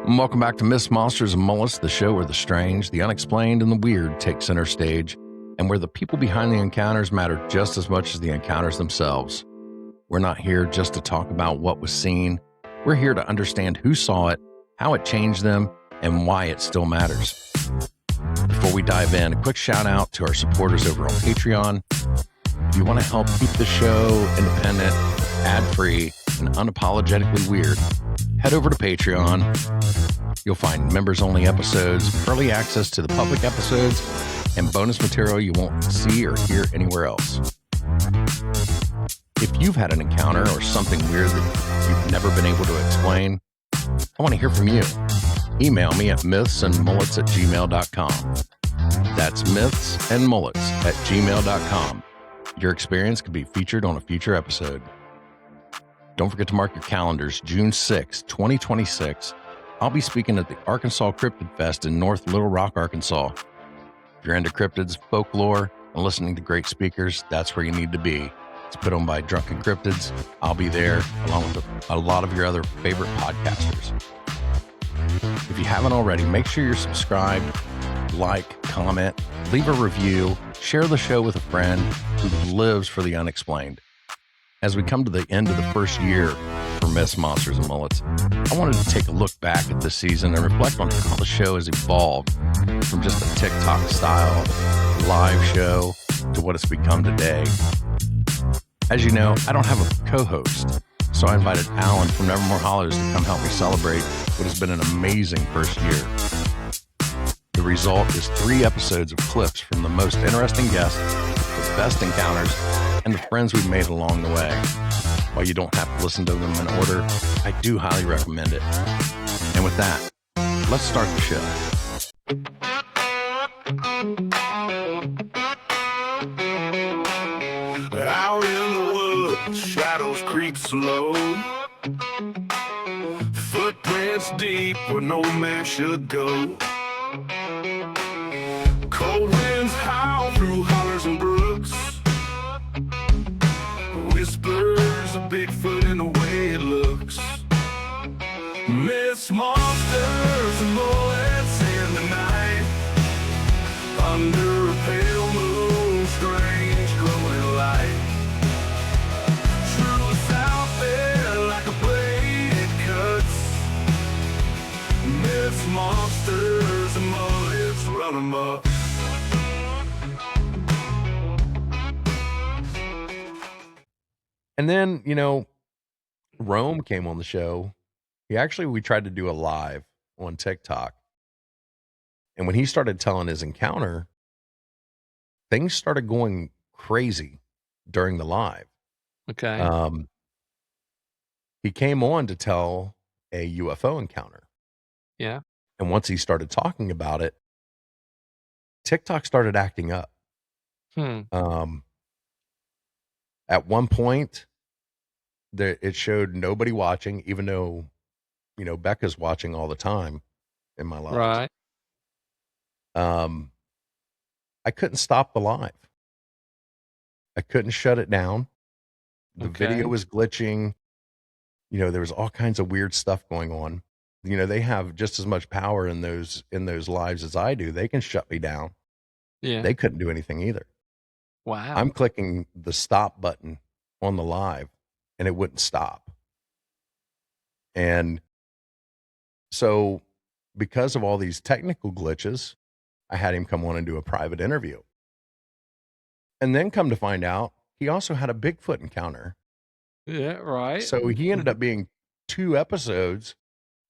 And welcome back to Myths, Monsters and Mullets, the show where the strange, the unexplained, and the weird take center stage, and where the people behind the encounters matter just as much as the encounters themselves. We're not here just to talk about what was seen. We're here to understand who saw it, how it changed them, and why it still matters. Before we dive in, a quick shout out to our supporters over on Patreon. If you want to help keep the show independent, ad-free, and unapologetically weird, head over to Patreon. You'll find members-only episodes, early access to the public episodes, and bonus material you won't see or hear anywhere else. If you've had an encounter or something weird that you've never been able to explain, I want to hear from you. Email me at mythsandmullets@gmail.com. That's mythsandmullets@gmail.com. Your experience could be featured on a future episode. Don't forget to mark your calendars. June 6, 2026. I'll be speaking at the Arkansas Cryptid Fest in North Little Rock, Arkansas. If you're into cryptids, folklore, and listening to great speakers, that's where you need to be. It's put on by Drunken Cryptids. I'll be there along with a lot of your other favorite podcasters. If you haven't already, make sure you're subscribed, like, comment, leave a review, share the show with a friend who lives for the unexplained. As we come to the end of the first year for Myths, Monsters and Mullets, I wanted to take a look back at this season and reflect on how the show has evolved from just a TikTok style live show to what it's become today. As you know, I don't have a co-host, so I invited Alan from Nevermore Hollows to come help me celebrate what has been an amazing first year. The result is 3 episodes of clips from the most interesting guests, the best encounters, and the friends we've made along the way. While you don't have to listen to them in order, I do highly recommend it. And with that, let's start the show. Out in the woods, shadows creep slow. Footprints deep where no man should go. Cold winds howl through hollers and brooks. Whispers of Bigfoot in the way it looks. Myths, monsters, and mullets in the night. Under a pale moon, strange glowing light. Truth out there like a blade it cuts. Myths, monsters, and mullets run amok. And then, Rome came on the show. We tried to do a live on TikTok. And when he started telling his encounter, things started going crazy during the live. Okay. He came on to tell a UFO encounter. Yeah. And once he started talking about it, TikTok started acting up. At one point, it showed nobody watching, even though, Becca's watching all the time in my life. Right. I couldn't stop the live. I couldn't shut it down. The video was glitching. There was all kinds of weird stuff going on. They have just as much power in those lives as I do. They can shut me down. Yeah. They couldn't do anything either. Wow. I'm clicking the stop button on the live and it wouldn't stop. And so because of all these technical glitches, I had him come on and do a private interview. And then come to find out, he also had a Bigfoot encounter. Yeah, right. So he ended up being 2 episodes,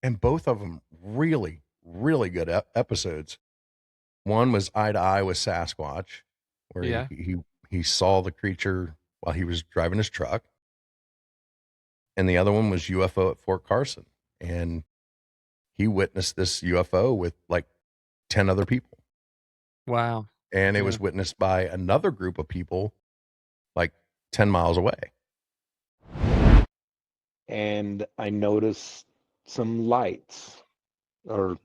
and both of them really, really good episodes. One was eye to eye with Sasquatch, where he saw the creature while he was driving his truck. And the other one was UFO at Fort Carson. And he witnessed this UFO with like 10 other people. Wow. And it was witnessed by another group of people like 10 miles away. And I noticed some lights, or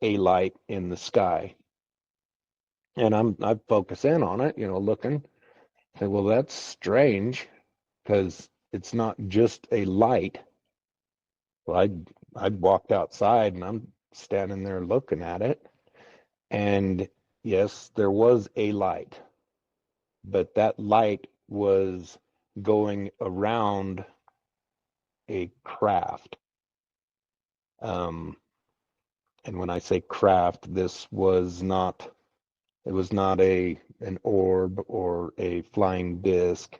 a light in the sky. And I focus in on it, looking. Say, well, that's strange, because it's not just a light. Well, I walked outside and I'm standing there looking at it. And yes, there was a light, but that light was going around a craft. Um, and when I say craft, it was not an orb or a flying disc,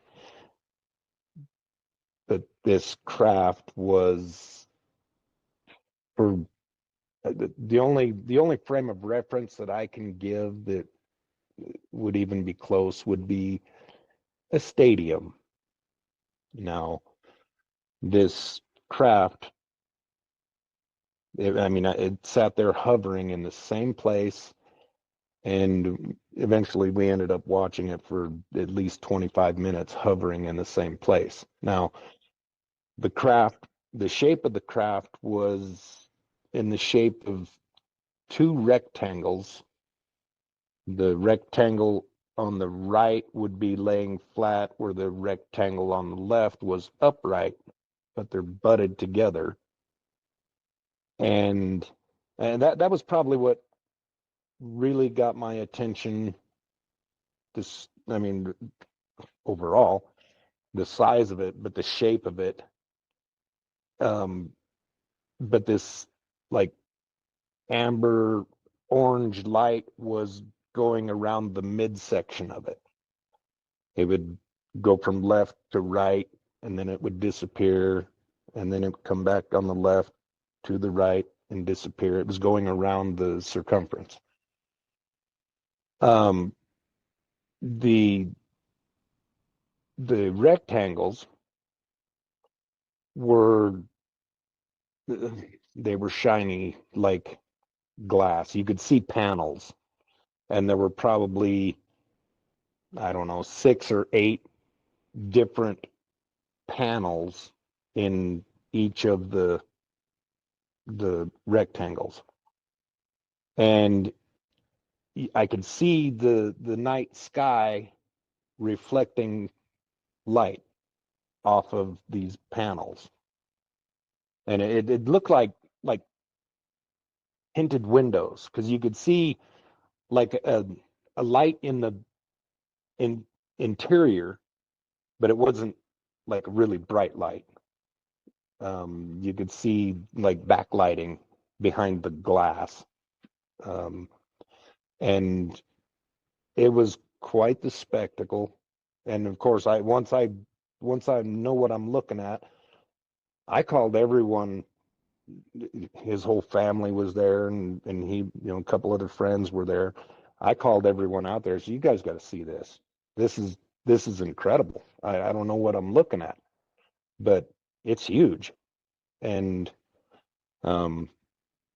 but this craft was for the only frame of reference that I can give that would even be close would be a stadium. Now, this craft, it sat there hovering in the same place, and eventually we ended up watching it for at least 25 minutes hovering in the same place. Now, the craft, the shape of the craft was in the shape of two rectangles. The rectangle on the right would be laying flat, where the rectangle on the left was upright, but they're butted together. And that was probably what really got my attention. This, overall, the size of it, but the shape of it. Um, but this like amber orange light was going around the midsection of it. It would go from left to right, and then it would disappear, and then it would come back on the left to the right and disappear. It was going around the circumference. Um, the the rectangles were they were shiny like glass. You could see panels, and there were probably, I don't know, 6 or 8 different panels in each of the rectangles. And I could see the night sky reflecting light off of these panels. And it looked like tinted windows, because you could see like a light in the in interior, but it wasn't like a really bright light. You could see like backlighting behind the glass. Um, and it was quite the spectacle. And of course, I know what I'm looking at, I called everyone. His whole family was there, and he, a couple other friends were there. I called everyone out there. So you guys got to see this. This is this is incredible. I don't know what I'm looking at, but it's huge. And um,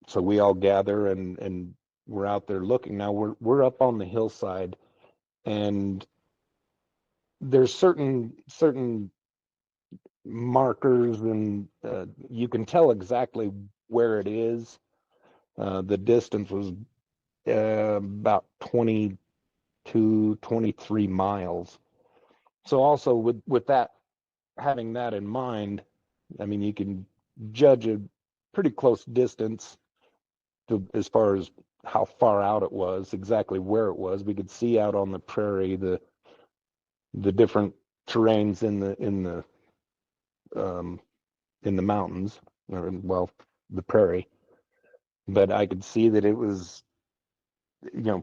so we all gather, and we're out there looking. Now we're up on the hillside, and there's certain markers, and you can tell exactly where it is. The distance was about 22, 23 miles. So also with that, having that in mind, you can judge a pretty close distance as far as how far out it was, exactly where it was. We could see out on the prairie the different terrains um, in the mountains, or well, the prairie. But I could see that it was,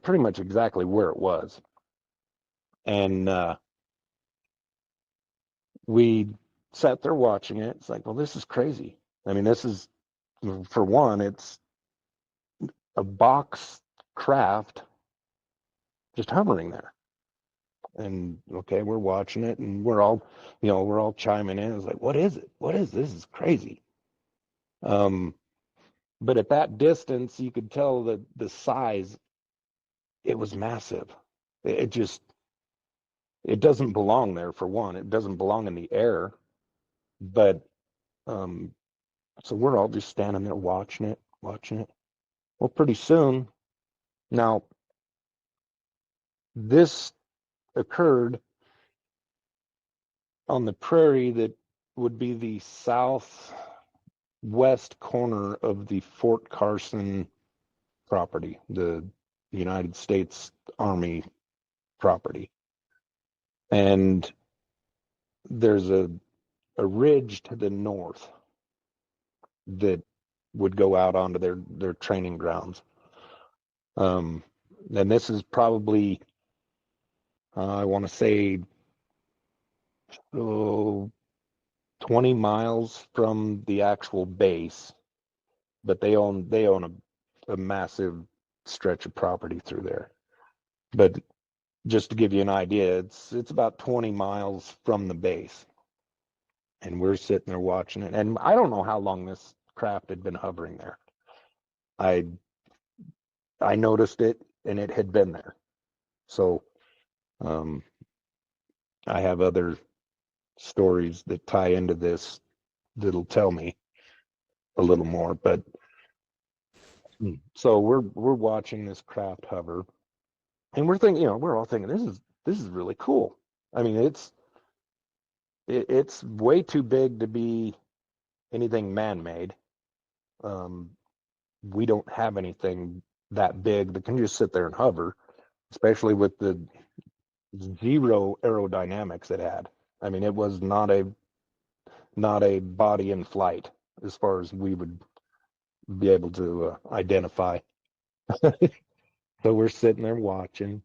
pretty much exactly where it was. And we sat there watching it. It's like, well, this is crazy. This is, for one, it's a box craft just hovering there. And okay, we're watching it, and we're all chiming in. It's like, what is it? What is this? This is crazy. Um, but at that distance, you could tell that the size, it was massive. It just, it doesn't belong there, for one. It doesn't belong in the air. But um, so we're all just standing there watching it, watching it. Well, pretty soon, now this occurred on the prairie that would be the south. west corner of the Fort Carson property, the United States Army property. And there's a ridge to the north that would go out onto their training grounds. And this is probably, I want to say, 20 miles from the actual base, but they own a massive stretch of property through there. But just to give you an idea, it's about 20 miles from the base, and we're sitting there watching it. And I don't know how long this craft had been hovering there. I noticed it, and it had been there. So um, I have other stories that tie into this that'll tell me a little more. But so we're watching this craft hover, and we're thinking, we're all thinking this is really cool. I mean, it's way too big to be anything man-made. Um, we don't have anything that big that can just sit there and hover, especially with the zero aerodynamics it had. I mean, it was not a body in flight as far as we would be able to identify. So we're sitting there watching,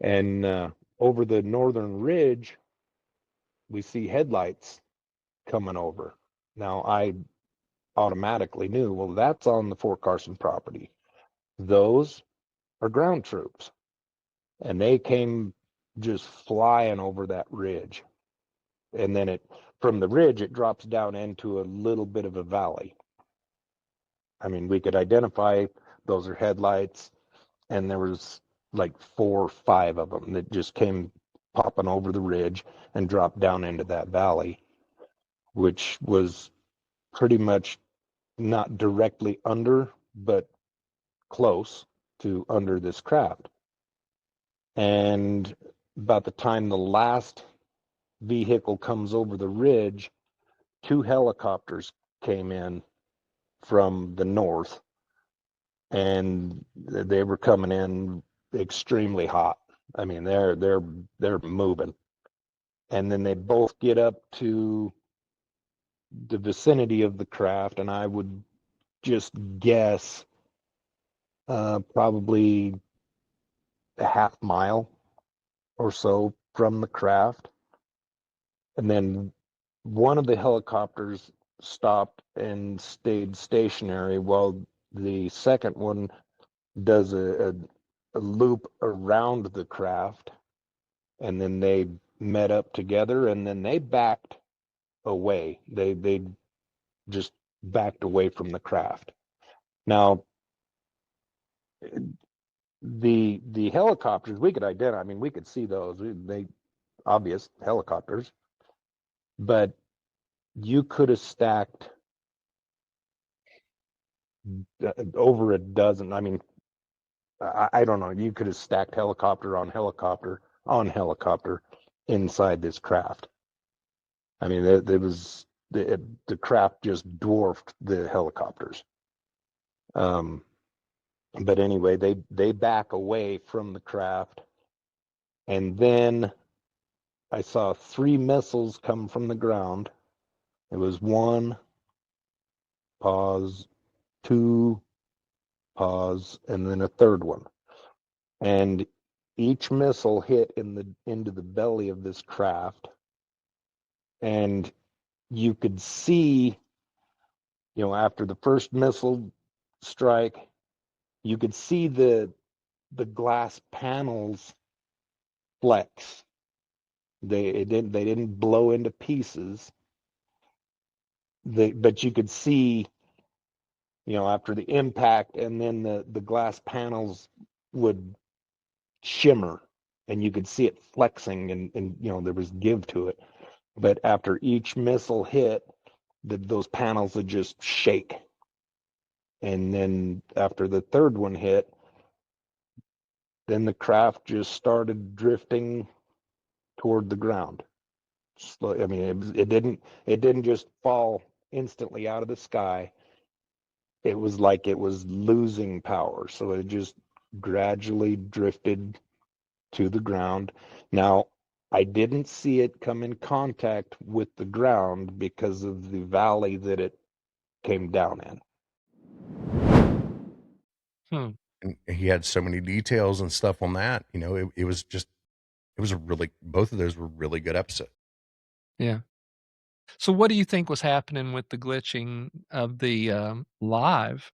and over the northern ridge, we see headlights coming over. Now I automatically knew, well, that's on the Fort Carson property. Those are ground troops, and they came just flying over that ridge. And then from the ridge, it drops down into a little bit of a valley. I mean, we could identify those are headlights, and there was like 4 or 5 of them that just came popping over the ridge and dropped down into that valley, which was pretty much not directly under, but close to under this craft. And about the time the last vehicle comes over the ridge, 2 helicopters came in from the north, and they were coming in extremely hot. I mean, they're moving. And then they both get up to the vicinity of the craft, and I would just guess probably a half mile or so from the craft. And then one of the helicopters stopped and stayed stationary while the second one does a loop around the craft. And then they met up together, and then they backed away. They just backed away from the craft. Now, the helicopters we could identify. I mean, we could see those. They obvious helicopters, but you could have stacked over a dozen. I mean, I don't know. You could have stacked helicopter on helicopter on helicopter inside this craft. I mean, there was the craft just dwarfed the helicopters. But anyway, they back away from the craft, and then I saw 3 missiles come from the ground. It was 1, pause, 2, pause, and then a third one. And each missile hit into the belly of this craft, and you could see, after the first missile strike, you could see the glass panels flex. They didn't blow into pieces. But you could see, after the impact, and then the glass panels would shimmer, and you could see it flexing, and there was give to it. But after each missile hit, those panels would just shake. And then after the third one hit, then the craft just started drifting toward the ground. I mean, it didn't just fall instantly out of the sky. It was like it was losing power. So it just gradually drifted to the ground. Now, I didn't see it come in contact with the ground because of the valley that it came down in. Hmm. And he had so many details and stuff on that. You know, it was just, it was a really, both of those were really good episodes. Yeah. So what do you think was happening with the glitching of the, live?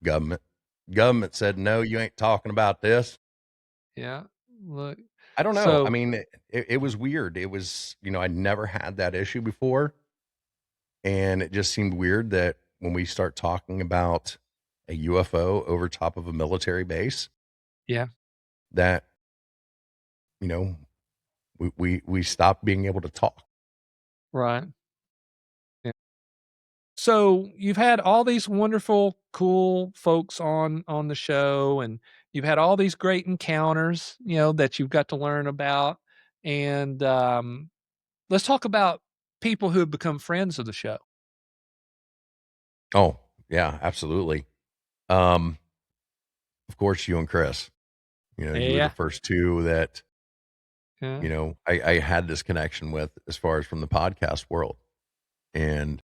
Government, government said, no, you ain't talking about this. Yeah. Look. I don't know. I So mean, it was weird. It was, you know, I never had that issue before. And it just seemed weird that when we start talking about a UFO over top of a military base, yeah. that, you know, we stopped being able to talk. Right. Yeah. So you've had all these wonderful, cool folks on the show, and you've had all these great encounters, that you've got to learn about. And let's talk about people who have become friends of the show. Oh, yeah, absolutely. Um, of course, you and Chris, you know, you were the Yeah. first two that, Yeah. you know, I had this connection with as far as from the podcast world. And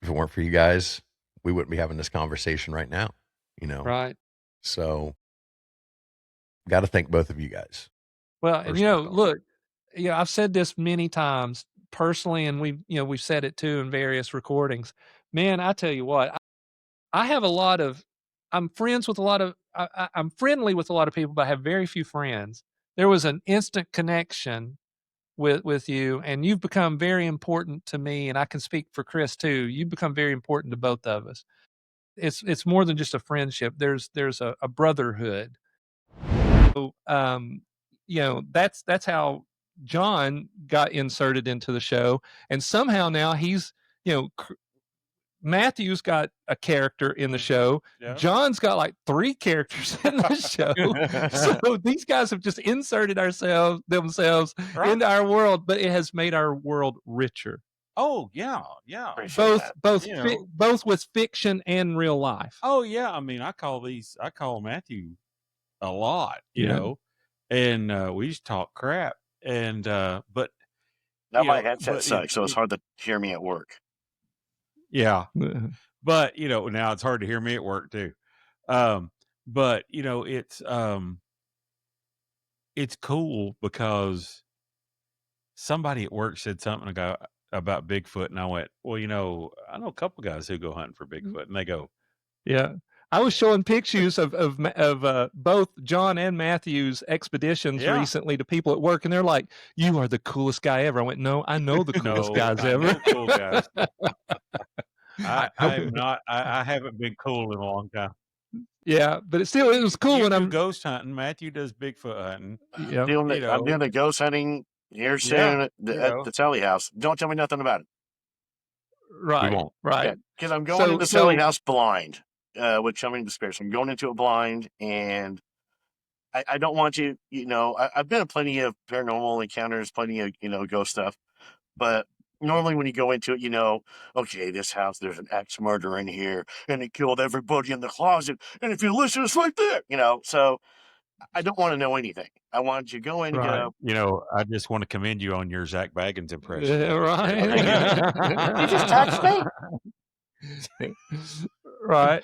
if it weren't for you guys, we wouldn't be having this conversation right now, you know? Right. So got to thank both of you guys Well, and first and foremost. look, I've said this many times personally, and we've said it too in various recordings. Man, I tell you what, I have a lot of I'm friends with a lot of I'm friendly with a lot of people, but I have very few friends. There was an instant connection with you, and you've become very important to me, and I can speak for Chris too. You've become very important to both of us. It's more than just a friendship. There's a brotherhood. So, that's how John got inserted into the show, and somehow now he's, you know, Matthew's got a character in the show. Yeah. John's got like 3 characters in the show. So these guys have just inserted themselves Right. into our world, but it has made our world richer. Oh, yeah, yeah. Appreciate Both that. both You fi- know. both with fiction and real life. Oh, yeah. I mean, I call Matthew a lot, you Yeah. know, and we just talk crap. And but Now you my know, headset but sucks, so it's hard to hear me at work. yeah. But now it's hard to hear me at work too. But it's cool because somebody at work said something about Bigfoot, and I went, well, I know a couple guys who go hunting for Bigfoot, and they go, Yeah. I was showing pictures of both John and Matthew's expeditions Yeah. recently to people at work, and they're like, "You are the coolest guy ever." I went, "No, I know the coolest no, guys I ever." know cool guys. I I'm not. I haven't been cool in a long time. Yeah, but it was cool You when do I'm ghost hunting. Matthew does Bigfoot hunting. yeah. I'm know. doing the ghost hunting here soon Yeah, at the Telly house. Don't tell me nothing about it. We Right, won't. right. Because I'm going So into so Telly house blind, which I'm in despair. So I'm going into it blind, and I don't want to, I've been in plenty of paranormal encounters, plenty of, ghost stuff. But normally when you go into it, okay, this house, there's an axe murderer in here, and he killed everybody in the closet. And if you listen, it's right there, So I don't want to know anything. I want you to go in and right. go, I just want to commend you on your Zach Baggins impression. Yeah, That was great. right. You just touched me. Right.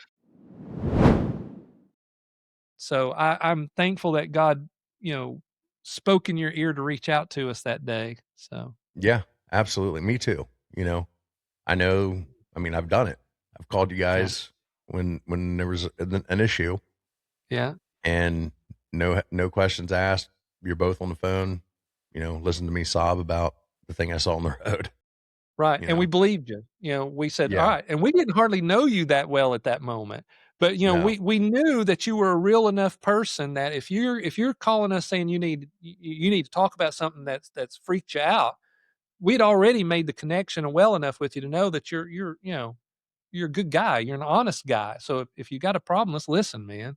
So I'm thankful that God, spoke in your ear to reach out to us that day. So Yeah, absolutely. Me too. You know, I know, I mean, I've done it. I've called you guys when there was an issue yeah. and no questions asked. You're both on the phone, you know, listen to me sob about the thing I saw on the road. Right. You And know? we believed you. We said, all Yeah. right. And we didn't hardly know you that well at that moment. But No. we knew that you were a real enough person that if you're calling us saying you need to talk about something that's freaked you out, we'd already made the connection and well enough with you to know that you're a good guy. You're an honest guy. So if you got a problem, let's listen, man.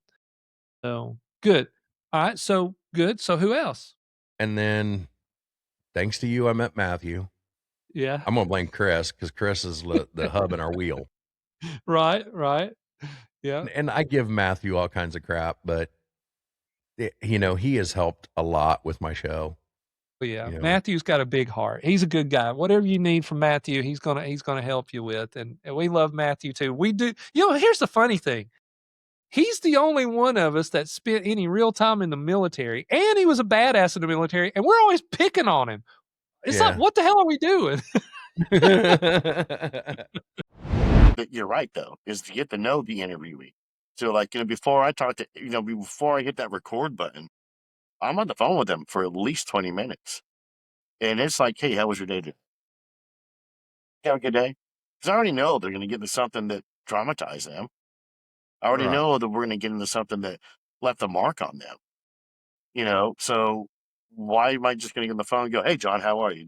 So good. All right. So good. So who else? And then thanks to you, I met Matthew. Yeah. I'm gonna blame Chris because Chris is the hub in our wheel. Right. Yeah. And I give Matthew all kinds of crap, but he has helped a lot with my show. Yeah. Matthew's got a big heart. He's a good guy. Whatever you need from Matthew, he's gonna help you with. And we love Matthew too. We do. Here's the funny thing. He's the only one of us that spent any real time in the military, and he was a badass in the military, and we're always picking on him. It's like, what the hell are we doing? But you're right, though, is to get to know the interviewee. So, like, before I talk to, before I hit that record button, I'm on the phone with them for at least 20 minutes. And it's like, hey, how was your day today? Have a good day? Because I already know they're going to get into something that traumatized them. I already know that we're going to get into something that left a mark on them. So why am I just going to get on the phone and go, hey, John, how are you?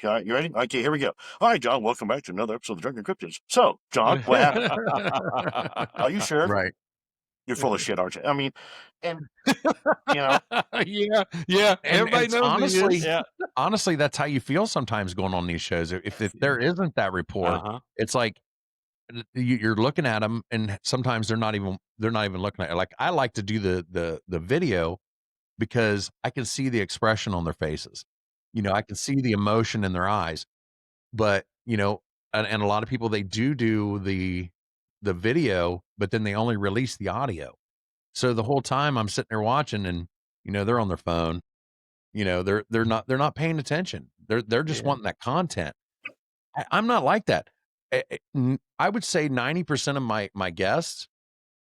You ready? Okay, here we go. All right, John, welcome back to another episode of Drunken Cryptids. So, John, what happened? Are you sure? Right. You're full of shit, aren't you? I mean, and, Yeah. Everybody and knows he is. honestly, that's how you feel sometimes going on these shows. If there isn't that rapport, it's like you're looking at them, and sometimes they're not even looking at it. Like, I like to do the video because I can see the expression on their faces. I can see the emotion in their eyes. But and a lot of people, they do the video, but then they only release the audio. So the whole time I'm sitting there watching, and they're on their phone. They're not paying attention. They're just wanting that content. I'm not like that. I would say 90% of my guests,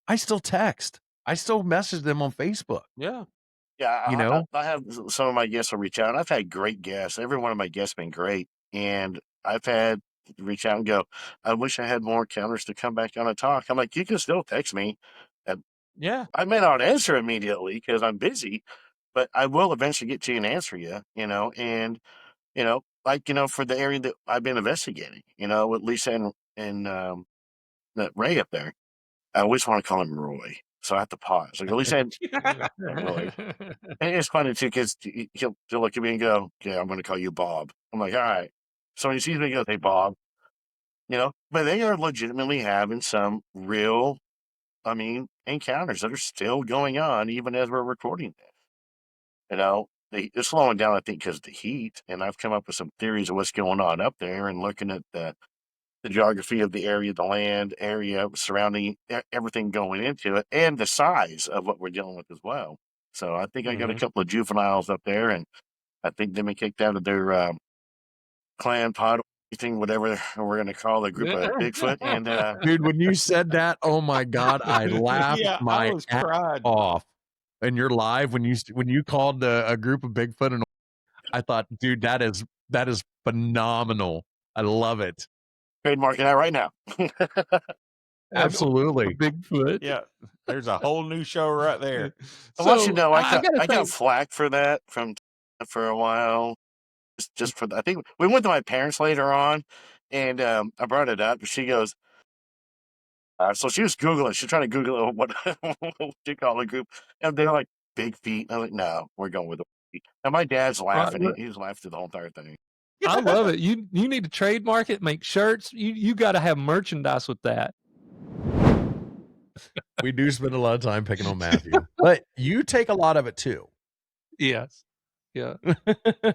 I still text. I still message them on Facebook. Yeah, I have some of my guests will reach out, and I've had great guests. Every one of my guests been great, and I've had reach out and go, I wish I had more encounters to come back on and talk. I'm like, you can still text me. I may not answer immediately because I'm busy, but I will eventually get to you and answer you, and, for the area that I've been investigating, with Lisa and that Ray up there. I always want to call him Roy, so I have to pause. Like, at least I Roy. And it's funny too, because he'll look at me and go, "Yeah, I'm going to call you Bob." I'm like, "All right." So when he sees me, he goes, "Hey, Bob," But they are legitimately having some real, encounters that are still going on even as we're recording this. They're slowing down, I think, because of the heat. And I've come up with some theories of what's going on up there, and looking at the geography of the area, the land area surrounding everything going into it, and the size of what we're dealing with as well. So I think I got a couple of juveniles up there, and I think they've been kicked out of their clan pod, thing, whatever we're going to call the group of Bigfoot. And dude, when you said that, oh my God, I laughed my ass off. And you're live when you called a group of Bigfoot, and I thought, dude, that is phenomenal. I love it. Trademarking that right now. Absolutely. Bigfoot. Yeah. There's a whole new show right there. I want you to know, I got flack for that for a while. Just for I think we went to my parents later on, and I brought it up. She goes, so she was Googling. She's trying to Google what you call the group, and they're like, big feet. I'm like, no, we're going with the feet. And my dad's laughing. Right. He was laughing through the whole entire thing. I love it. You need to trademark it, make shirts. You got to have merchandise with that. We do spend a lot of time picking on Matthew, but you take a lot of it too. Yes. Yeah.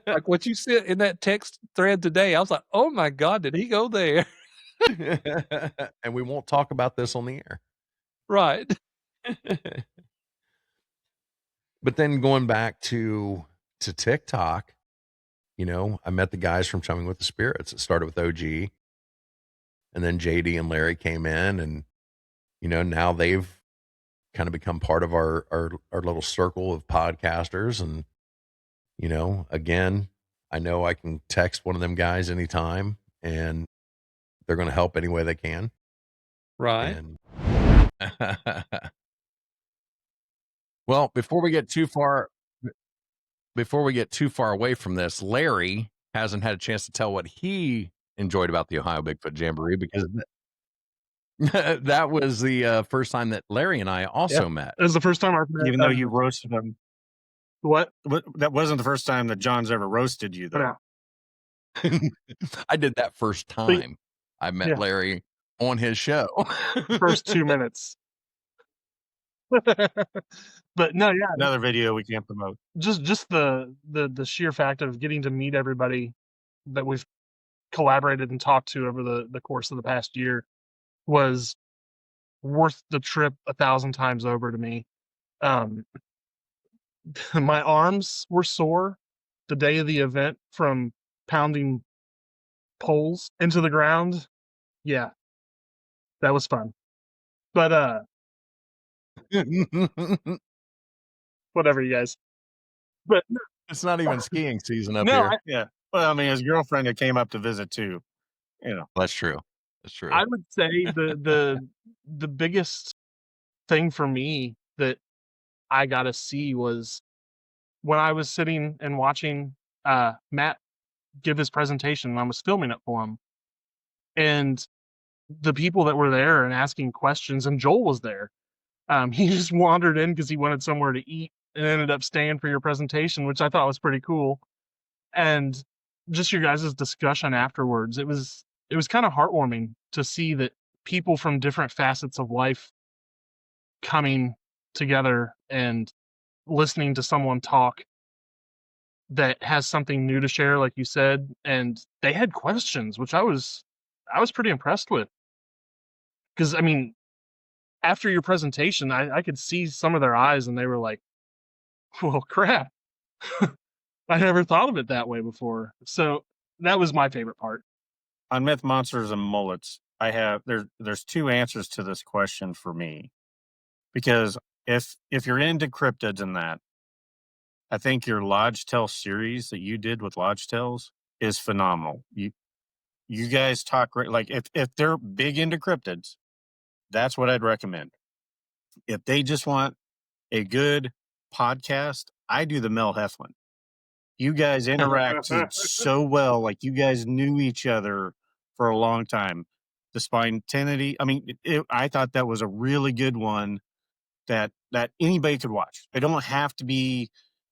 Like what you said in that text thread today, I was like, oh my God, did he go there? And we won't talk about this on the air. Right. But then going back to TikTok, I met the guys from Chumming with the Spirits. It started with OG, and then JD and Larry came in, and now they've kind of become part of our little circle of podcasters. And again, I know I can text one of them guys anytime, and they're going to help any way they can. Right. And well, before we get too far away from this, Larry hasn't had a chance to tell what he enjoyed about the Ohio Bigfoot Jamboree, because that was the first time that Larry and I also met. It was the first time I've met. Even though you roasted him. What? That wasn't the first time that John's ever roasted you, though. I did that first time I met yeah. Larry on his show. First 2 minutes. But no, yeah, Another video we can't promote. just the sheer fact of getting to meet everybody that we've collaborated and talked to over the course of the past year was worth the trip 1,000 times over to me. My arms were sore the day of the event from pounding poles into the ground. Yeah, that was fun. But whatever, you guys. But It's not even skiing season up no, here. Yeah. Well, I mean, his girlfriend had came up to visit too. You know, That's true. That's true. I would say the biggest thing for me that I got to see was when I was sitting and watching Matt give his presentation and I was filming it for him. And the people that were there and asking questions, and Joel was there. He just wandered in because he wanted somewhere to eat and ended up staying for your presentation, which I thought was pretty cool. And just your guys' discussion afterwards, it was kind of heartwarming to see that people from different facets of life coming together and listening to someone talk that has something new to share, like you said, and they had questions, which I was pretty impressed with. Because I mean, after your presentation, I could see some of their eyes, and they were like, "Well, crap, I never thought of it that way before." So that was my favorite part. on Myth Monsters and Mullets, I have there's two answers to this question for me. Because if you're into cryptids and that, I think your Lodge Tale series that you did with Lodge Tales is phenomenal. You guys talk great. Like if they're big into cryptids, that's what I'd recommend. If they just want a good podcast, I do the Mel Heflin. You guys interacted so well, like you guys knew each other for a long time. The spontaneity, I mean, I thought that was a really good one that anybody could watch. They don't have to be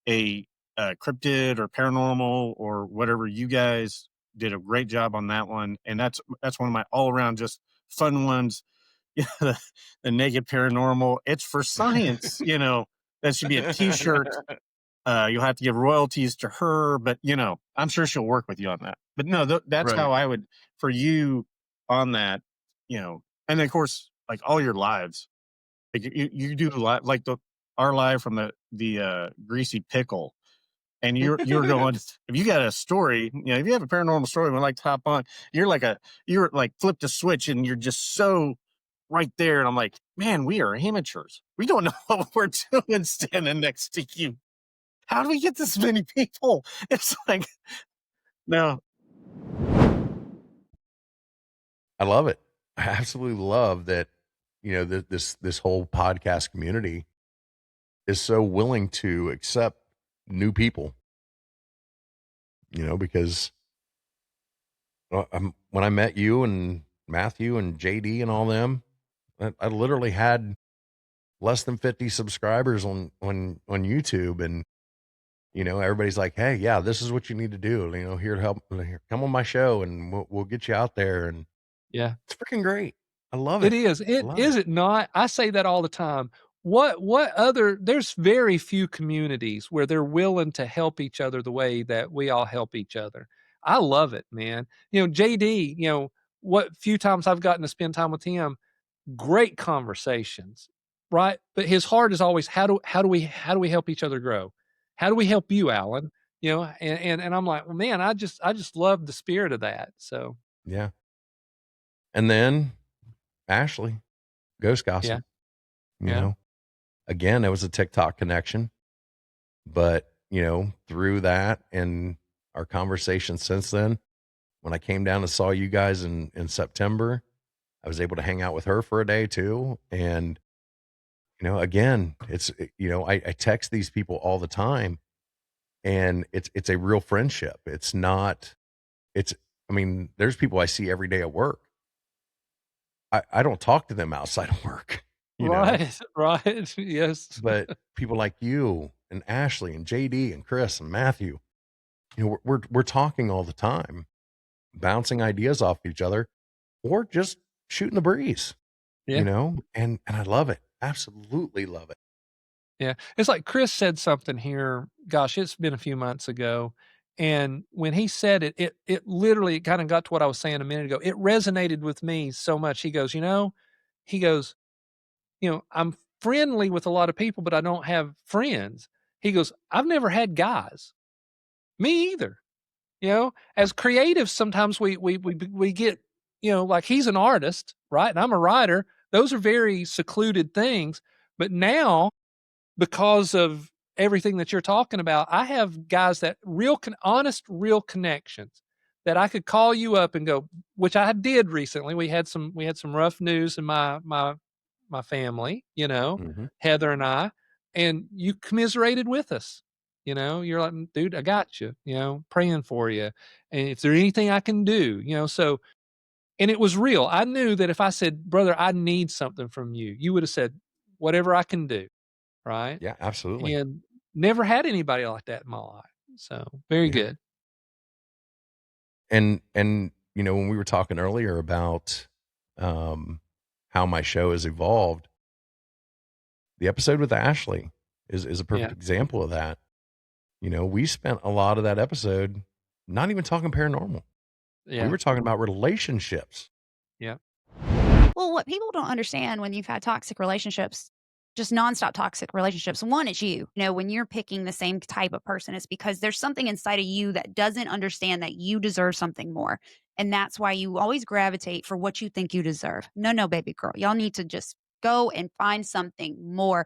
a cryptid or paranormal or whatever. You guys did a great job on that one, and that's one of my all around just fun ones. Yeah, the naked paranormal. It's for science, you know. That should be a T-shirt. You'll have to give royalties to her, but you know, I'm sure she'll work with you on that. But no, that's Right. how I would for you on that, you know. And of course, like all your lives, like you do live like our live from the Greasy Pickle, and you're going. If you got a story, you know, if you have a paranormal story, we'd like to hop on. You're like flipped a switch, and you're just so right there. And I'm like, man, we are amateurs. We don't know what we're doing standing next to you. How do we get this many people? It's like, no. I love it. I absolutely love that, you know, this whole podcast community is so willing to accept new people, you know, because when I met you and Matthew and JD and all them, I literally had less than 50 subscribers on YouTube. And, you know, everybody's like, hey, yeah, this is what you need to do. You know, here to help, here, come on my show and we'll get you out there. And Yeah. it's freaking great. I love It it. is. I love Is it not? I say that all the time. What other there's very few communities where they're willing to help each other the way that we all help each other. I love it, man. You know, JD, you know, what few times I've gotten to spend time with him, great conversations, right? But his heart is always how do we help each other grow? How do we help you, Alan? You know, and I'm like, well, man, I just love the spirit of that. So Yeah. And then Ashley, Ghost Gossip, yeah. you know, again, it was a TikTok connection, but you know, through that and our conversation since then, when I came down and saw you guys in September, I was able to hang out with her for a day too. And, you know, again, it's, you know, I text these people all the time and it's a real friendship. It's not, I mean, there's people I see every day at work. I don't talk to them outside of work, you know, Right. Yes. but people like you and Ashley and JD and Chris and Matthew, you know, we're talking all the time. bouncing ideas off each other, or just shooting the breeze, Yeah. and I love it. Absolutely love it. Yeah. It's like Chris said something here, gosh, it's been a few months ago. And when he said it, it literally kind of got to what I was saying a minute ago. It resonated with me so much. He goes, he goes, I'm friendly with a lot of people, but I don't have friends. He goes, I've never had guys. Me either. As creatives, sometimes we get, like he's an artist, right? And I'm a writer. Those are very secluded things. But now, because of everything that you're talking about, I have guys that honest, real connections that I could call you up and go, which I did recently. We had some rough news in my family, Mm-hmm. Heather and I, and you commiserated with us. You're like, dude, I got you, praying for you. And if there anything I can do, so, and it was real. I knew that if I said, brother, I need something from you, you would have said, whatever I can do. Right. Yeah, absolutely. And never had anybody like that in my life. So very Yeah. good. And when we were talking earlier about how my show has evolved, the episode with Ashley is a perfect Yeah. example of that. We spent a lot of that episode not even talking paranormal. Yeah. We were talking about relationships. Yeah. Well, what people don't understand when you've had toxic relationships, just nonstop toxic relationships, one, it's you. When you're picking the same type of person, it's because there's something inside of you that doesn't understand that you deserve something more. And that's why you always gravitate for what you think you deserve. No, baby girl. Y'all need to just go and find something more.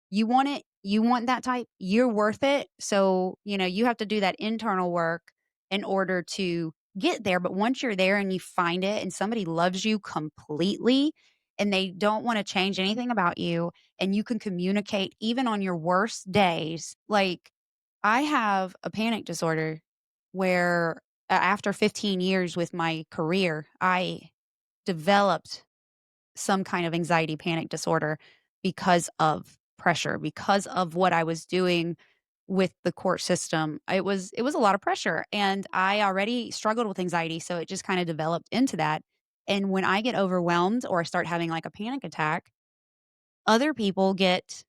You want it. You want that type. You're worth it. So, you have to do that internal work in order to get there. But once you're there and you find it and somebody loves you completely and they don't want to change anything about you and you can communicate even on your worst days. Like, I have a panic disorder where after 15 years with my career, I developed some kind of anxiety panic disorder because of pressure, because of what I was doing with the court system. It was a lot of pressure and I already struggled with anxiety, so it just kind of developed into that. And when I get overwhelmed or I start having like a panic attack, other people get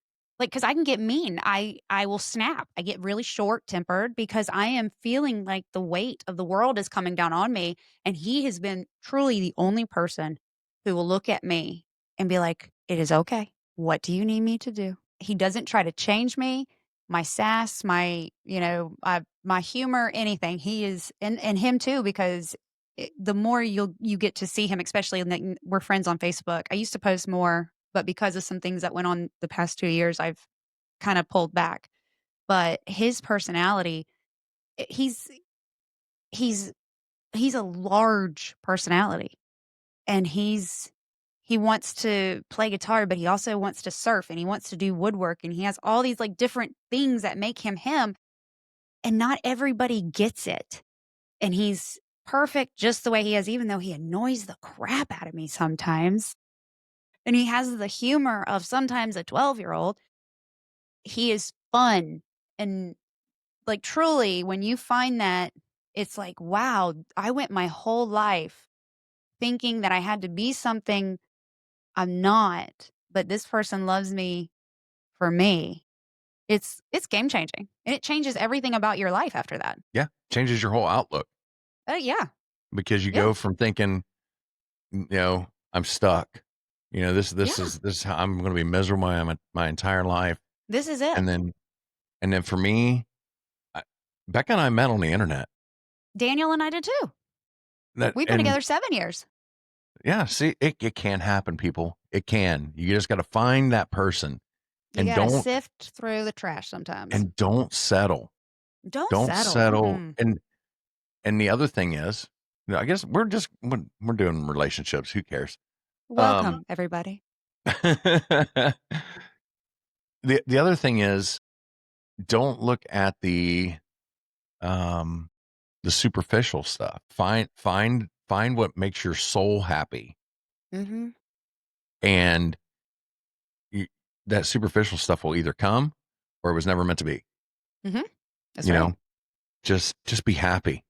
cuz I can get mean. I will snap. I get really short-tempered because I am feeling like the weight of the world is coming down on me, and he has been truly the only person who will look at me and be like, "It is okay. What do you need me to do?" He doesn't try to change me, my sass, my humor, anything. He is and him too, because the more you get to see him, especially we're friends on Facebook. I used to post more, but because of some things that went on the past 2 years, I've kind of pulled back. But his personality, he's he's he's a large personality, and he wants to play guitar, but he also wants to surf and he wants to do woodwork, and he has all these like different things that make him him, and not everybody gets it. And he's perfect just the way he is, even though he annoys the crap out of me sometimes. And he has the humor of sometimes a 12-year-old. He is fun. And like truly, when you find that, it's like, wow, I went my whole life thinking that I had to be something I'm not, but this person loves me for me. It's game changing. And it changes everything about your life after that. Yeah. Changes your whole outlook Yeah. because you Yeah. go from thinking, I'm stuck. This Yeah. is how I'm going to be miserable my entire life. This is it. And then for me, Becca and I met on the internet. Daniel and I did too. We've been And together 7 years. yeah, see, it can happen, people. It can. You just got to find that person You and gotta don't sift through the trash sometimes. settle. Don't Don't settle. settle. Mm-mm. And the other thing is, I guess we're doing relationships. Who cares? Welcome, everybody. The other thing is, don't look at the superficial stuff. Find what makes your soul happy, Mm-hmm. and that superficial stuff will either come or it was never meant to be. Mm-hmm. That's You right. know, just be happy.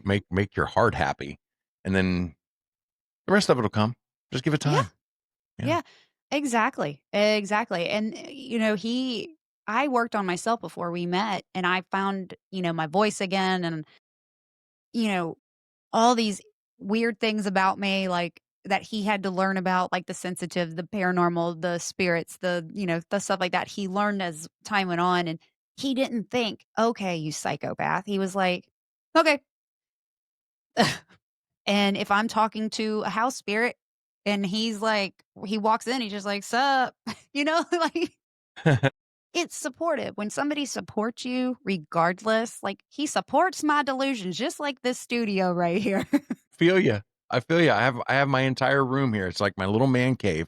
make your heart happy, and then the rest of it will come. Just give it Yeah. time. Yeah. Exactly. Exactly. And, I worked on myself before we met and I found, my voice again and, you know, all these weird things about me, like that he had to learn about, like the sensitive, the paranormal, the spirits, the stuff like that. He learned as time went on and he didn't think, okay, you psychopath. He was like, okay. And if I'm talking to a house spirit and he's like, he walks in, he's just like, sup, like it's supportive. When somebody supports you regardless, like he supports my delusions, just like this studio right here. Feel you. I feel you. I have my entire room here. It's like my little man cave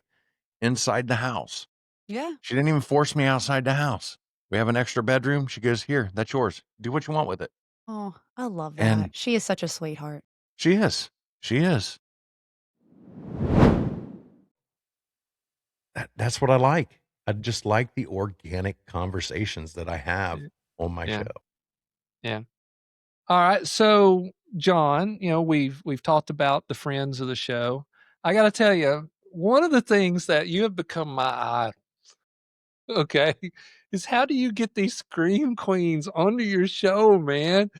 inside the house. Yeah. She didn't even force me outside the house. We have an extra bedroom. She goes, here, that's yours. Do what you want with it. Oh, I love that. And She is such a sweetheart. she is. She is. That's what I like. I just like the organic conversations that I have on my Yeah. show. Yeah. All right. So, John, we've talked about the friends of the show. I got to tell you, one of the things that you have become my idol, okay, is how do you get these scream queens onto your show, man?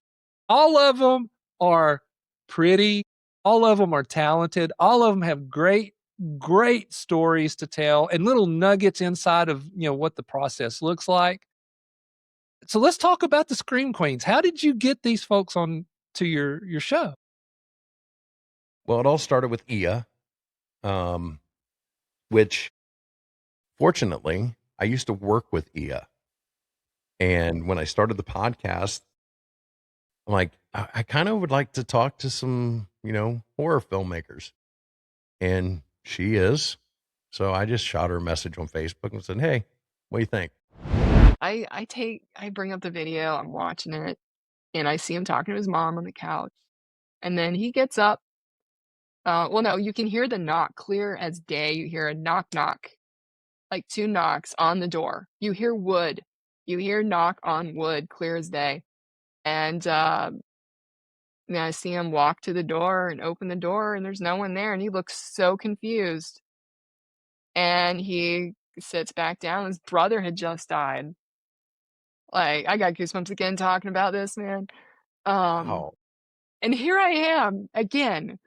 All of them are pretty. All of them are talented. All of them have great, great stories to tell and little nuggets inside of, what the process looks like. So let's talk about the scream queens. How did you get these folks on to your show? Well, it all started with Ia, which fortunately I used to work with Ia. And when I started the podcast, I'm like, I kind of would like to talk to some, horror filmmakers. And she is. So I just shot her a message on Facebook and said, hey, what do you think? I bring up the video, I'm watching it, and I see him talking to his mom on the couch. And then he gets up. Well, no, you can hear the knock clear as day. You hear a knock, knock, like 2 knocks on the door. You hear wood. You hear knock on wood, clear as day. And then I see him walk to the door and open the door, and there's no one there. And he looks so confused. And he sits back down. His brother had just died. Like, I got goosebumps again talking about this, man. Wow. And here I am again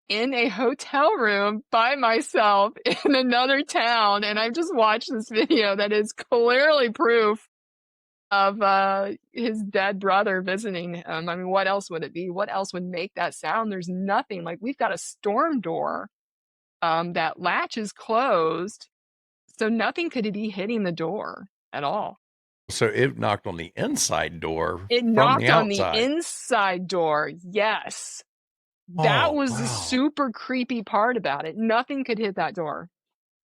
in a hotel room by myself in another town, and I've just watched this video that is clearly proof of his dead brother visiting him. I mean, what else would it be? What else would make that sound? There's nothing. Like, we've got a storm door that latch is closed, so nothing could be hitting the door at all. So it knocked on the inside door It from knocked the on the outside. inside door. Yes. That Oh, was the wow. super creepy part about it. Nothing could hit that door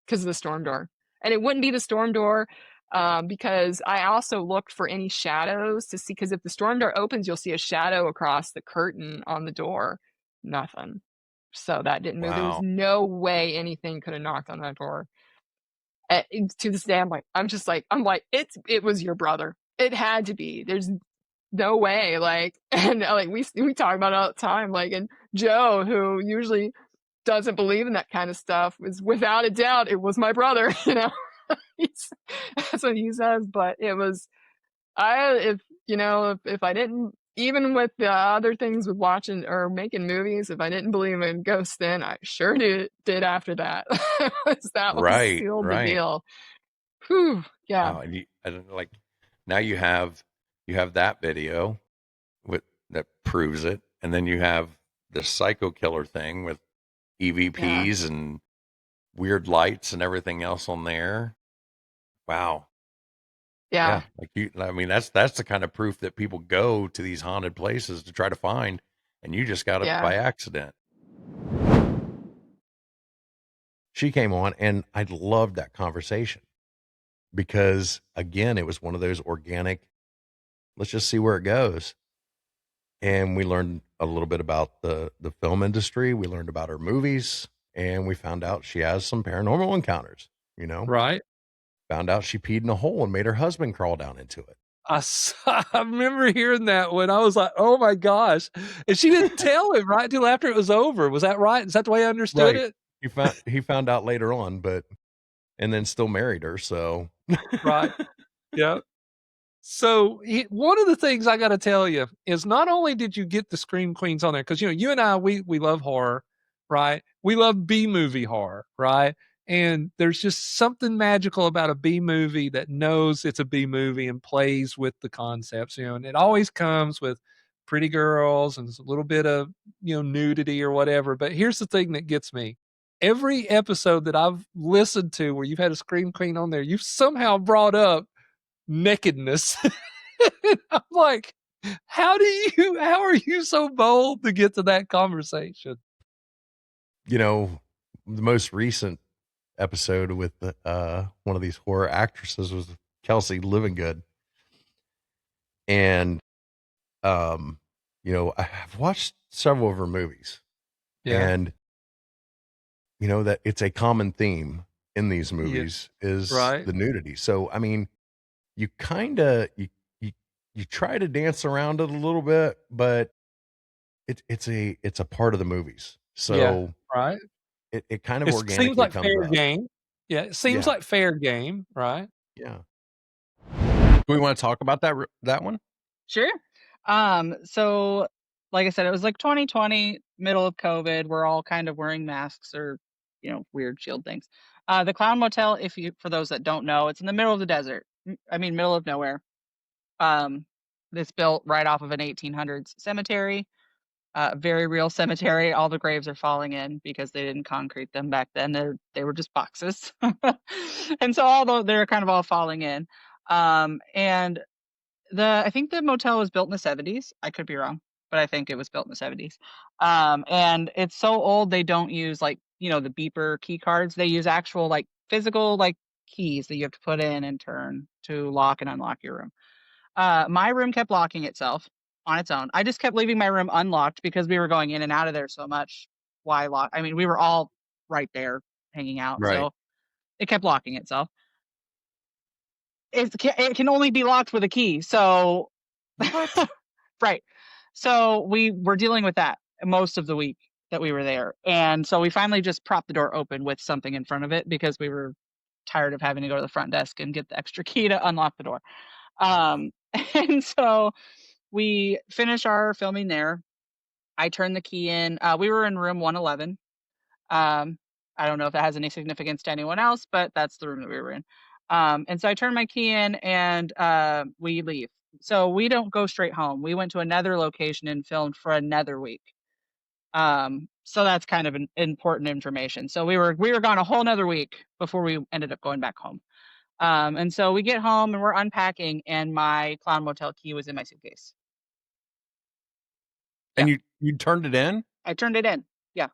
because of the storm door. And it wouldn't be the storm door because I also looked for any shadows to see, because if the storm door opens, you'll see a shadow across the curtain on the door. Nothing. So that didn't move. There was Wow. no way anything could have knocked on that door. To this day, I'm like, it was your brother. It had to be. There's no way. Like, and like we talk about it all the time. Like, and Joe, who usually doesn't believe in that kind of stuff, is without a doubt, it was my brother. That's what he says. But it was, if I didn't, even with the other things with watching or making movies, if I didn't believe in ghosts then, I sure did after that. That was Right. sealed the Right. deal. Whew, yeah. Wow. And like now you have that video that proves it. And then you have the psycho killer thing with EVPs and weird lights and everything else on there. Wow. Yeah. I mean, that's the kind of proof that people go to these haunted places to try to find, and you just got it by accident. She came on, and I loved that conversation because, again, it was one of those organic, let's just see where it goes. And we learned a little bit about the film industry. We learned about her movies, and we found out she has some paranormal encounters, Right. Found out she peed in a hole and made her husband crawl down into it. I remember hearing that when I was like, "Oh my gosh," and she didn't tell him right till after it was over. Was that right? Is that the way I understood Right. it? He found out later on, but and then still married her. So Right. Yeah. So one of the things I got to tell you is not only did you get the Scream Queens on there, because you and I we love horror, right? We love B movie horror, right? And there's just something magical about a B movie that knows it's a B movie and plays with the concepts, and it always comes with pretty girls and a little bit of nudity or whatever. But here's the thing that gets me. Every episode that I've listened to where you've had a Scream Queen on there, you've somehow brought up nakedness. I'm like, how are you so bold to get to that conversation? the most recent episode with one of these horror actresses was Kelsey Livingood. And I've watched several of her movies. Yeah. And that it's a common theme in these movies is right. the nudity. So I mean, you kind of you try to dance around it a little bit, but it's a part of the movies. So Right. it kind of It seems organically like comes fair up. game. Yeah, it seems Yeah. like fair game, right? Yeah. Do we want to talk about that one? Sure. So like I said, it was like 2020, middle of COVID. We're all kind of wearing masks or, weird shield things. The Clown Motel, for those that don't know, it's in the middle of the desert. I mean, middle of nowhere. It's built right off of an 1800s cemetery. Very real cemetery. All the graves are falling in because they didn't concrete them back then. They were just boxes. And so they're kind of all falling in. And I think the motel was built in the 70s. I could be wrong, but I think it was built in the 70s. And it's so old they don't use the beeper key cards. They use actual physical keys that you have to put in and turn to lock and unlock your room. My room kept locking itself on its own. I just kept leaving my room unlocked because we were going in and out of there so much. Why lock? I mean, we were all right there hanging out, Right. so it kept locking itself. It can only be locked with a key, so What? right. So we were dealing with that most of the week that we were there, and so we finally just propped the door open with something in front of it because we were tired of having to go to the front desk and get the extra key to unlock the door. And so we finished our filming there. I turned the key in. We were in room 111. I don't know if that has any significance to anyone else, but that's the room that we were in. And so I turned my key in and we leave. So we don't go straight home. We went to another location and filmed for another week. So that's kind of important information. So we were gone a whole nother week before we ended up going back home. And so we get home and we're unpacking, and my Clown Motel key was in my suitcase. And you turned it in? I turned it in. Yeah.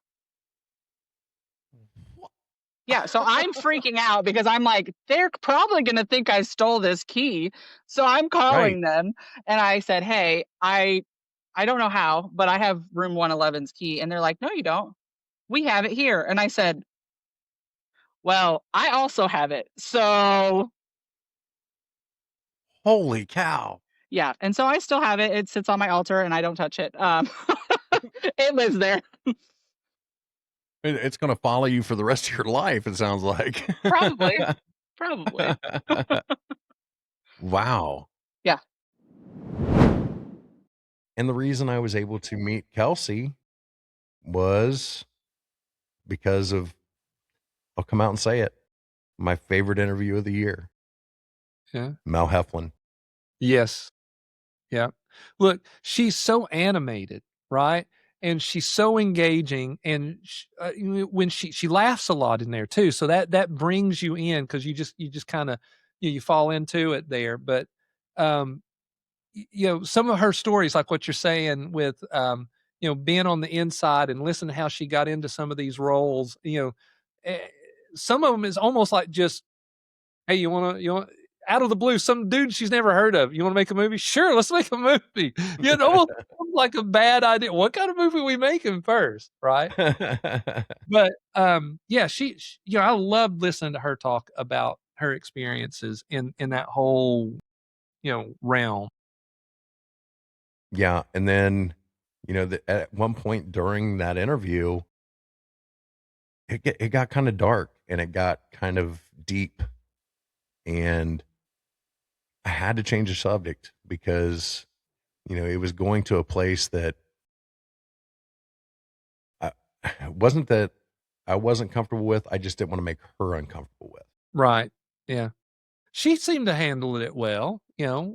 Yeah, so I'm freaking out because I'm like, they're probably gonna think I stole this key. So I'm calling them and I said, "Hey, I don't know how, but I have room 111's key." And they're like, "No, you don't. We have it here." And I said, "Well, I also have it." So Holy cow. yeah, and so I still have it. It sits on my altar and I don't touch it. It lives there. It's going to follow you for the rest of your life, it sounds like. Probably. Probably. Wow. Yeah. And the reason I was able to meet Kelsey was because of, I'll come out and say it, my favorite interview of the year. Yeah. Mel Heflin. Yes. Yeah. Look, she's so animated, right? And she's so engaging, and when she laughs a lot in there too, so that brings you in because you just kind of you fall into it there. But some of her stories, like what you're saying with being on the inside and listen to how she got into some of these roles. Eh, some of them is almost like just, hey, you want out of the blue, some dude she's never heard of. You want to make a movie? Sure, let's make a movie. Almost like a bad idea. What kind of movie we making first, right? But yeah, she I loved listening to her talk about her experiences in that whole realm. Yeah. And then, at one point during that interview, it got kind of dark and it got kind of deep. And I had to change the subject because, it was going to a place that I, wasn't that I wasn't comfortable with. I just didn't want to make her uncomfortable with. Right. Yeah. She seemed to handle it well,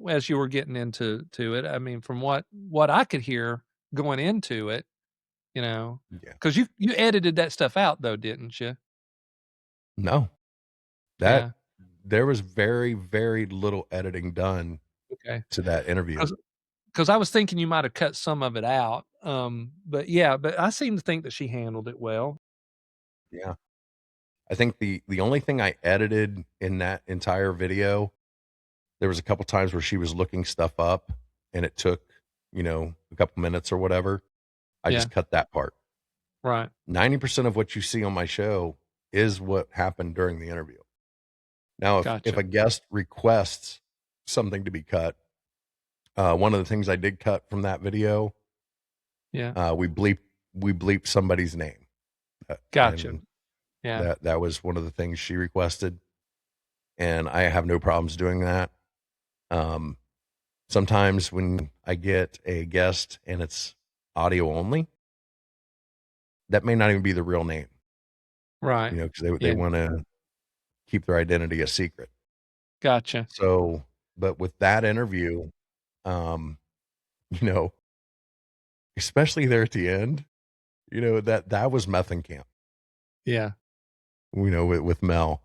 as you were getting into it. I mean, from what I could hear going into it, Yeah. because you edited that stuff out though, didn't you? No, Yeah. there was very, very little editing done Okay. to that interview. Because I was thinking you might have cut some of it out. But I seem to think that she handled it well. Yeah. I think the only thing I edited in that entire video, there was a couple times where she was looking stuff up and it took, a couple minutes or whatever. I Yeah. just cut that part. Right. 90% of what you see on my show is what happened during the interview. Now, if Gotcha. a guest requests something to be cut, one of the things I did cut from that video, Yeah. we bleeped somebody's name. Gotcha. And Yeah. that was one of the things she requested, and I have no problems doing that. Sometimes when I get a guest and it's audio only, that may not even be the real name, Right. because they Yeah. want to keep their identity a secret. Gotcha. So, but with that interview, um, you know, especially there at the end, that was method camp, Yeah. with Mel,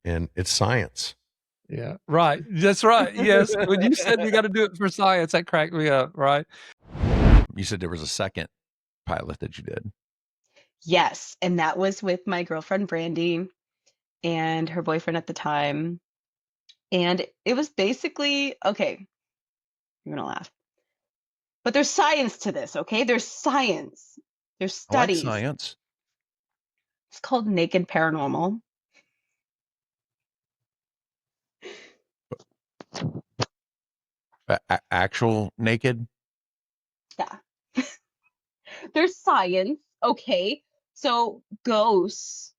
and it's science. Yeah. Right. That's right. Yes. When you said you got to do it for science, that cracked me up. Right. You said there was a second pilot that you did. Yes, and that was with my girlfriend Brandy and her boyfriend at the time. And it was basically, okay, you're gonna laugh. But there's science to this, okay? There's science. There's I like studies. science. It's called Naked Paranormal. Actual naked. Yeah. There's science, okay? So ghosts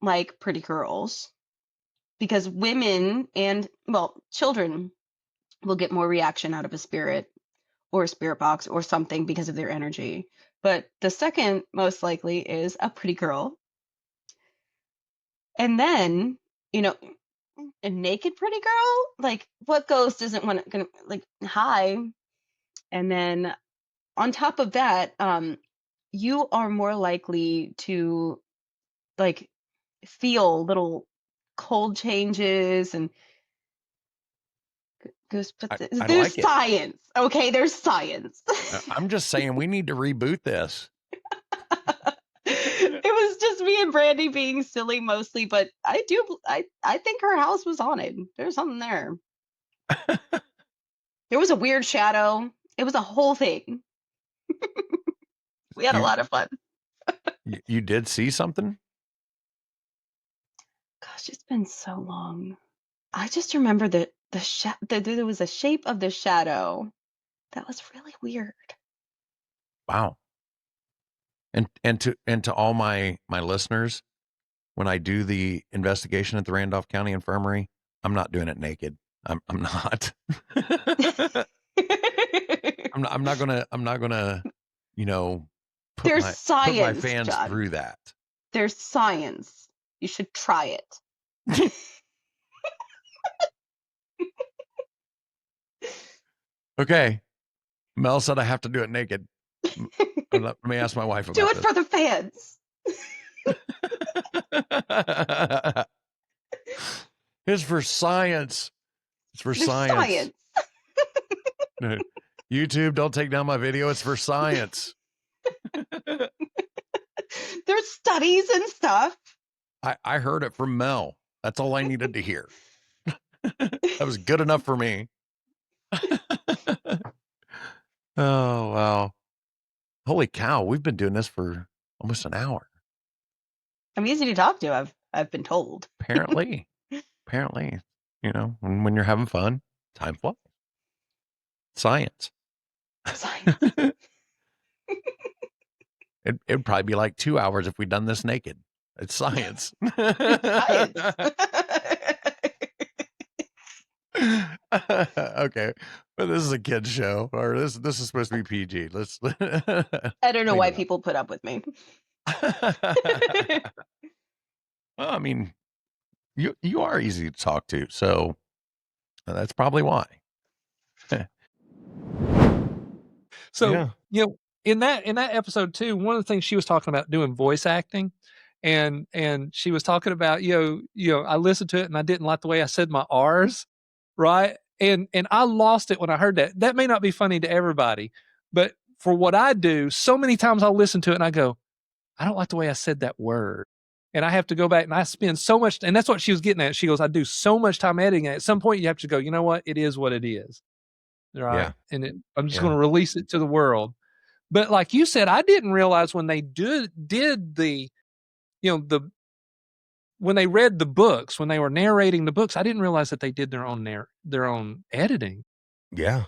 like pretty girls because women and, well, children will get more reaction out of a spirit or a spirit box or something because of their energy. But the second most likely is a pretty girl. And then, you know, a naked pretty girl, like what ghost isn't gonna like hi? And then on top of that, you are more likely to like feel little cold changes and but I there's like it. science, okay? There's science. I'm just saying we need to reboot this. It was just me and Brandy being silly mostly, but I think her house was haunted. There's something there. There was a weird shadow. It was a whole thing. We had a lot of fun. You did see something? Gosh, it's been so long. I just remember that there was a shape of the shadow that was really weird. Wow. And to all my listeners, when I do the investigation at the Randolph County Infirmary, I'm not doing it naked. I'm not. I'm not gonna, There's put science, my fans John. through that. There's science. You should try it. Okay. Mel said I have to do it naked. Let me ask my wife about Do it this. for the fans. It's for science. It's for There's science. No, YouTube, don't take down my video. It's for science. There's studies and stuff. I heard it from Mel. That's all I needed to hear. That was good enough for me. Oh, wow. Holy cow. We've been doing this for almost an hour. I'm easy to talk to, I've been told. Apparently, when you're having fun. Time flies. Science. Science. It'd probably be like 2 hours if we'd done this naked. It's science. Science. Okay, but this is a kid's show, or this is supposed to be PG. Let's. I don't know why people put up with me. Well, I mean, you are easy to talk to, so that's probably why. So, Yeah. In that episode too, one of the things she was talking about doing voice acting, and she was talking about, I listened to it and I didn't like the way I said my R's, right? And I lost it when I heard that. That may not be funny to everybody, but for what I do, so many times I'll listen to it and I go, I don't like the way I said that word. And I have to go back and I spend so much, and that's what she was getting at. She goes, I do so much time editing it. At some point you have to go, you know what? It is what it is. Right. Yeah. And I'm just Yeah. going to release it to the world. But like you said, I didn't realize when they did the, when they read the books, when they were narrating the books, I didn't realize that they did their own editing. Yeah.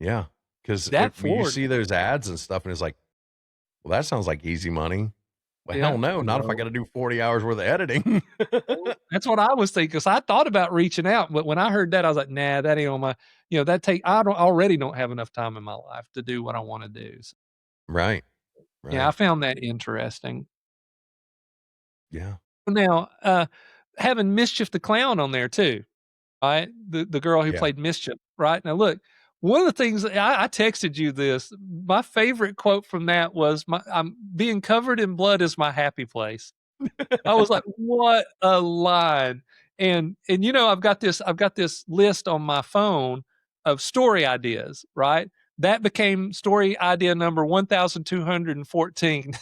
Yeah. Because That when you forward. see those ads and stuff, and it's like, well, that sounds like easy money. Well, hell no, not if I got to do 40 hours worth of editing. That's what I was thinking. Because I thought about reaching out, but when I heard that, I was like, nah, that ain't on my, already don't have enough time in my life to do what I want to do. So, Right. yeah, I found that interesting. Yeah. Now, having Mischief the Clown on there too, right? The girl who Yeah. played Mischief, right? Now, look, one of the things I texted you this. My favorite quote from that was, "I'm being covered in blood is my happy place." I was like, "What a line!" And I've got this list on my phone of story ideas, right? That became story idea number 1,214.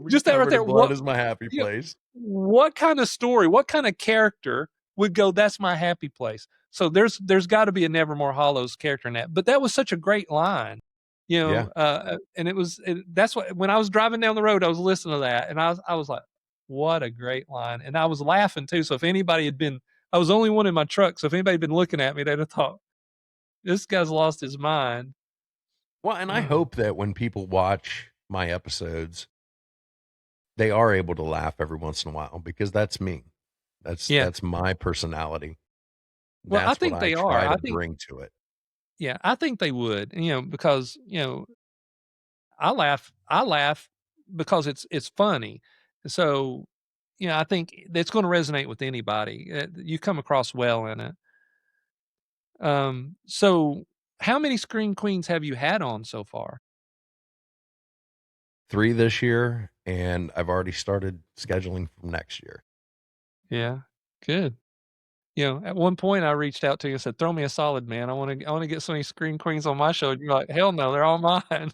Just that right there. Blood is my happy place. What kind of story, what kind of character would go, that's my happy place? So there's got to be a Nevermore Hollows character in that. But that was such a great line, and that's what, when I was driving down the road, I was listening to that, and I was like, what a great line. And I was laughing too. So if anybody had been, I was the only one in my truck. So if anybody had been looking at me, they'd have thought, this guy's lost his mind. Well, and I hope that when people watch my episodes, they are able to laugh every once in a while, because that's me. That's my personality. Well, I That's think what they I are. try I to think, bring to it. yeah, I think they would, because, I laugh because it's funny. So, I think it's going to resonate with anybody. You come across well in it. So how many Screen Queens have you had on so far? 3 this year, and I've already started scheduling from next year. Yeah, good. At one point I reached out to you and said, "Throw me a solid, man. I want to get so many Screen Queens on my show." And you're like, "Hell no, they're all mine."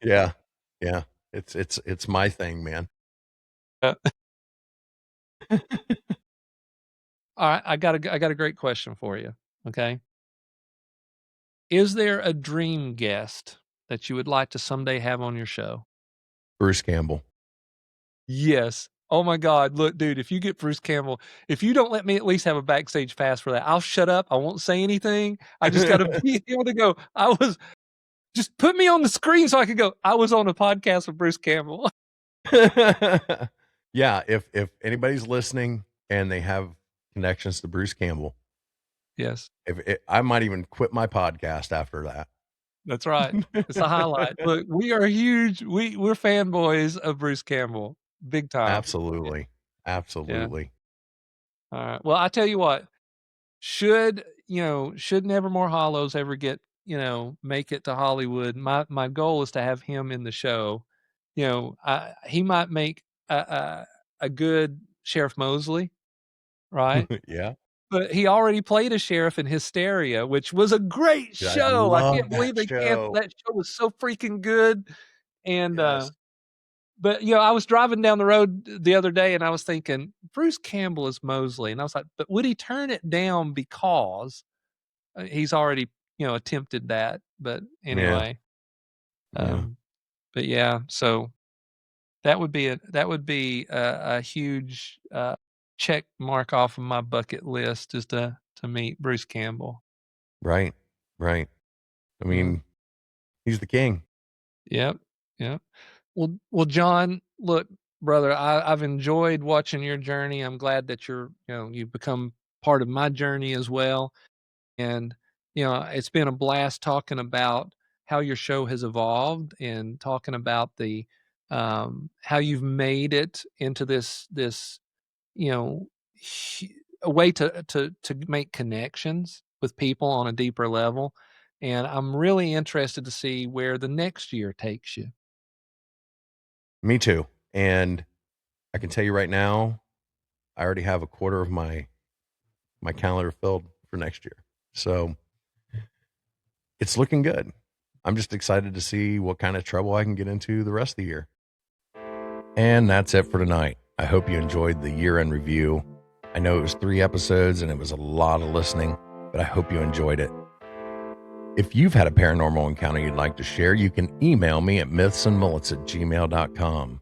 Yeah. Yeah. It's my thing, man. All right, I got a great question for you. Okay. Is there a dream guest that you would like to someday have on your show? Bruce Campbell. Yes. Oh my God. Look, dude, if you get Bruce Campbell, if you don't let me at least have a backstage pass for that, I'll shut up. I won't say anything. I just got to be able to go, just put me on the screen so I could go, I was on a podcast with Bruce Campbell. Yeah. If anybody's listening and they have connections to Bruce Campbell, Yes. I might even quit my podcast after that. That's right. It's a highlight. Look, we are huge. We're fanboys of Bruce Campbell. Big time. Absolutely. Absolutely. Yeah. All right. Well, I tell you what, should Nevermore Hollows ever get, make it to Hollywood, my goal is to have him in the show. He might make a good Sheriff Mosley, right? Yeah. But he already played a sheriff in Hysteria, which was a great Yeah, I show. I love can't believe that they canceled show. that show. Was so freaking good. And Yes. but I was driving down the road the other day and I was thinking, Bruce Campbell is Mosley. And I was like, but would he turn it down because he's already, attempted that? But anyway. Yeah. But yeah, so that would be a huge check mark off of my bucket list is to meet Bruce Campbell. Right. I mean, he's the king. Yep. Well, John, look, brother, I've enjoyed watching your journey. I'm glad that you've become part of my journey as well. And, it's been a blast talking about how your show has evolved and talking about the how you've made it into this a way to make connections with people on a deeper level. And I'm really interested to see where the next year takes you. Me too. And I can tell you right now, I already have a quarter of my calendar filled for next year. So it's looking good. I'm just excited to see what kind of trouble I can get into the rest of the year. And that's it for tonight. I hope you enjoyed the year-end review. I know it was 3 episodes and it was a lot of listening, but I hope you enjoyed it. If you've had a paranormal encounter you'd like to share, you can email me at mythsandmullets@gmail.com.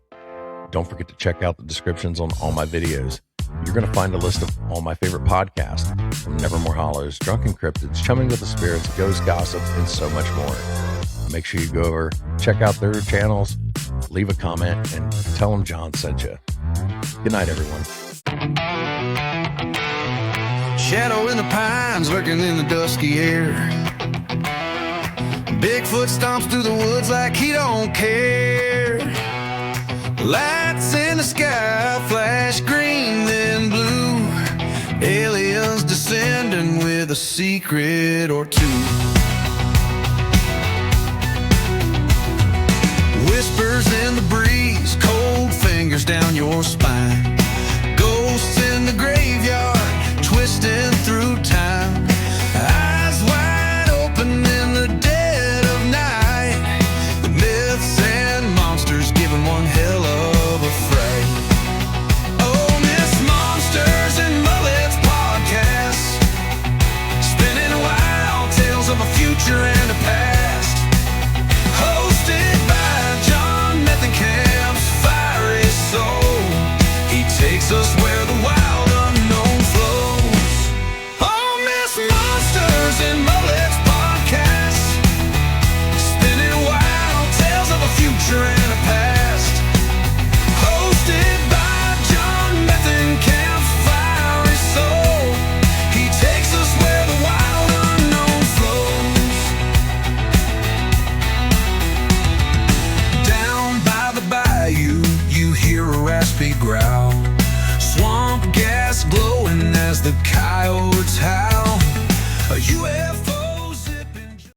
Don't forget to check out the descriptions on all my videos. You're going to find a list of all my favorite podcasts, from Nevermore Hollows, Drunken Cryptids, Chumming with the Spirits, Ghost Gossip, and so much more. Make sure you go over, check out their channels, leave a comment, and tell them John sent you. Good night, everyone. Shadow in the pines lurking in the dusky air. Bigfoot stomps through the woods like he don't care. Lights in the sky flash green then blue. Aliens descending with a secret or two. Whispers in the breeze, cold fingers down your spine. Ghosts in the graveyard, twisting through time. Eyes wide open in the dead of night. The myths and monsters giving one hell of a fright. Oh, Myths, Monsters and Mullets podcast, spinning wild tales of a future and a past. Hosted by John Methenkamp's fiery soul. He takes us where the wild unknown flows. Oh, Myths, Monsters and Mullets podcast, spinning wild tales of a future and a past. Hosted by John Methenkamp's fiery soul. He takes us where the wild unknown flows. Down by the bayou, you hear a raspy growl. Swamp gas glowing as the coyotes howl. A UFO